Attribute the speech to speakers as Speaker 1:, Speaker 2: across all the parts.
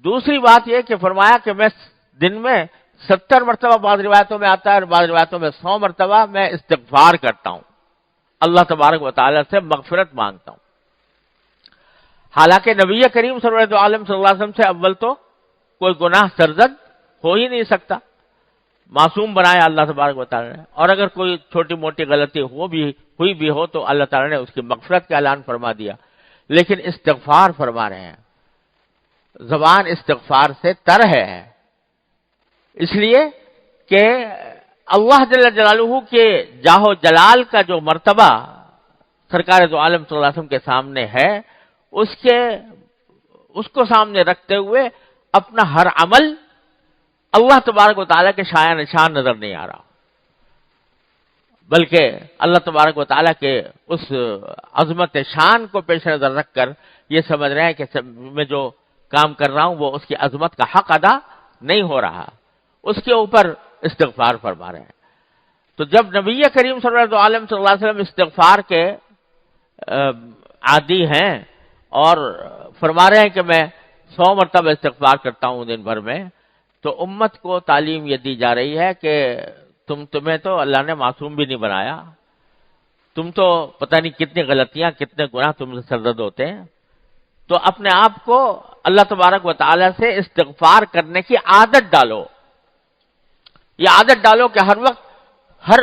Speaker 1: دوسری بات یہ کہ فرمایا کہ میں دن میں 70 مرتبہ بعض روایتوں میں آتا ہے اور بعض روایتوں میں 100 مرتبہ میں استغفار کرتا ہوں، اللہ تبارک و تعالیٰ سے مغفرت مانگتا ہوں۔ حالانکہ نبی کریم صلی اللہ علیہ وسلم سے اول تو کوئی گناہ سرزد ہو ہی نہیں سکتا، معصوم بنایا اللہ تبارک و تعالیٰ نے، اور اگر کوئی چھوٹی موٹی غلطی ہوئی بھی ہو تو اللہ تعالیٰ نے اس کی مغفرت کا اعلان فرما دیا، لیکن استغفار فرما رہے ہیں، زبان استغفار سے تر ہے، اس لیے کہ اللہ جل جلالہ کے جاہ و جلال کا جو مرتبہ سرکار دو عالم صلی اللہ علیہ وسلم کے سامنے ہے، اس کو سامنے رکھتے ہوئے اپنا ہر عمل اللہ تبارک و تعالیٰ کے شایع نشان نظر نہیں آ رہا، بلکہ اللہ تبارک و تعالیٰ کے اس عظمت شان کو پیش نظر رکھ کر یہ سمجھ رہے ہیں کہ میں جو کام کر رہا ہوں وہ اس کی عظمت کا حق ادا نہیں ہو رہا، اس کے اوپر استغفار فرما رہے ہیں۔ تو جب نبی کریم صلی اللہ علیہ وسلم استغفار کے عادی ہیں اور فرما رہے ہیں کہ میں 100 مرتبہ استغفار کرتا ہوں دن بھر میں، تو امت کو تعلیم یہ دی جا رہی ہے کہ تمہیں تو اللہ نے معصوم بھی نہیں بنایا، تم تو پتہ نہیں کتنی غلطیاں کتنے گناہ تم سے سرزد ہوتے ہیں، تو اپنے آپ کو اللہ تبارک و تعالیٰ سے استغفار کرنے کی عادت ڈالو، یہ عادت ڈالو کہ ہر وقت ہر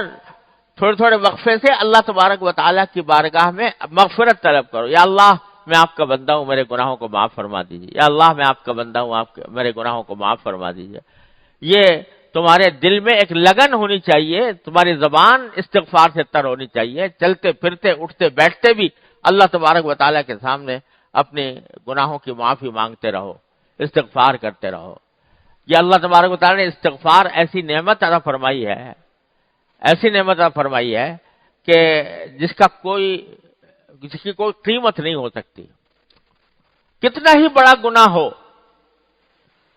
Speaker 1: تھوڑے تھوڑے وقفے سے اللہ تبارک و تعالیٰ کی بارگاہ میں مغفرت طلب کرو، یا اللہ میں آپ کا بندہ ہوں، میرے گناہوں کو معاف فرما دیجیے، یا اللہ میں آپ کا بندہ ہوں، میرے گناہوں کو معاف فرما دیجیے۔ یہ تمہارے دل میں ایک لگن ہونی چاہیے، تمہاری زبان استغفار سے تر ہونی چاہیے، چلتے پھرتے اٹھتے بیٹھتے بھی اللہ تبارک و تعالیٰ کے سامنے اپنے گناہوں کی معافی مانگتے رہو، استغفار کرتے رہو۔ یہ اللہ تبارک و تعالیٰ نے استغفار ایسی نعمت عطا فرمائی ہے، ایسی نعمت عطا فرمائی ہے کہ جس کی کوئی قیمت نہیں ہو سکتی۔ کتنا ہی بڑا گناہ ہو،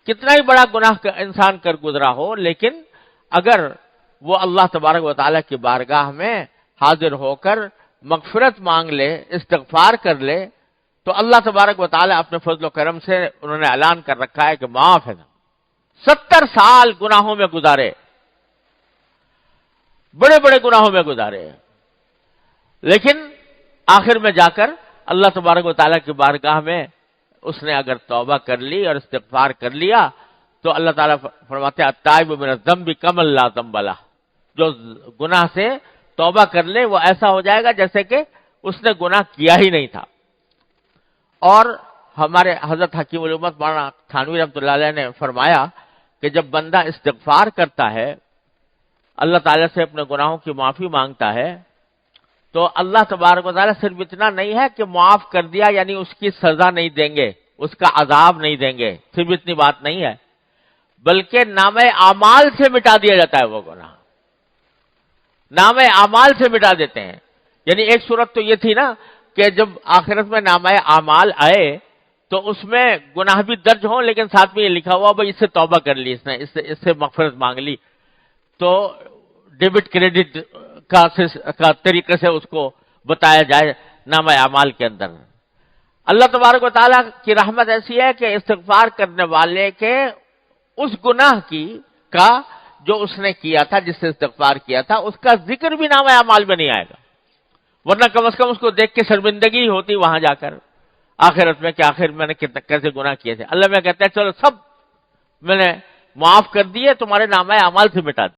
Speaker 1: کتنا ہی بڑا گناہ انسان کر گزرا ہو، لیکن اگر وہ اللہ تبارک و تعالیٰ کی بارگاہ میں حاضر ہو کر مغفرت مانگ لے، استغفار کر لے، تو اللہ تبارک و تعالیٰ اپنے فضل و کرم سے انہوں نے اعلان کر رکھا ہے کہ معاف ہے۔ 70 سال گناہوں میں گزارے، بڑے بڑے گناہوں میں گزارے، لیکن آخر میں جا کر اللہ تبارک و تعالیٰ کی بارگاہ میں اس نے اگر توبہ کر لی اور استغفار کر لیا تو اللہ تعالیٰ فرماتے ہیں التائب من الذنب کمن لا ذنب لہ، جو گناہ سے توبہ کر لے وہ ایسا ہو جائے گا جیسے کہ اس نے گناہ کیا ہی نہیں تھا۔ اور ہمارے حضرت حکیم الامت مولانا تھانوی رحمۃ اللہ علیہ نے فرمایا کہ جب بندہ استغفار کرتا ہے، اللہ تعالیٰ سے اپنے گناہوں کی معافی مانگتا ہے، تو اللہ تبارک و تعالیٰ صرف اتنا نہیں ہے کہ معاف کر دیا یعنی اس کی سزا نہیں دیں گے، اس کا عذاب نہیں دیں گے، صرف اتنی بات نہیں ہے، بلکہ نامہ اعمال سے مٹا دیا جاتا ہے وہ گناہ، نامہ اعمال سے مٹا دیتے ہیں۔ یعنی ایک صورت تو یہ تھی نا کہ جب آخرت میں نامہ اعمال آئے تو اس میں گناہ بھی درج ہوں، لیکن ساتھ میں یہ لکھا ہوا بھائی اس سے توبہ کر لی، اس سے مغفرت مانگ لی، تو ڈیبٹ کریڈٹ کا طریقے سے اس کو بتایا جائے نامہ اعمال کے اندر۔ اللہ تبارک و تعالیٰ کی رحمت ایسی ہے کہ استغفار کرنے والے کے اس گناہ کا جو اس نے کیا تھا، جس سے استغفار کیا تھا، اس کا ذکر بھی نامہ اعمال میں نہیں آئے گا، ورنہ کم از کم اس کو دیکھ کے شرمندگی ہوتی وہاں جا کر آخرت میں کہ آخر میں نے کیسے گناہ کیے تھے۔ اللہ میں کہتا ہے چلو سب میں نے معاف کر دیے، تمہارے نامہ اعمال سے مٹا دی۔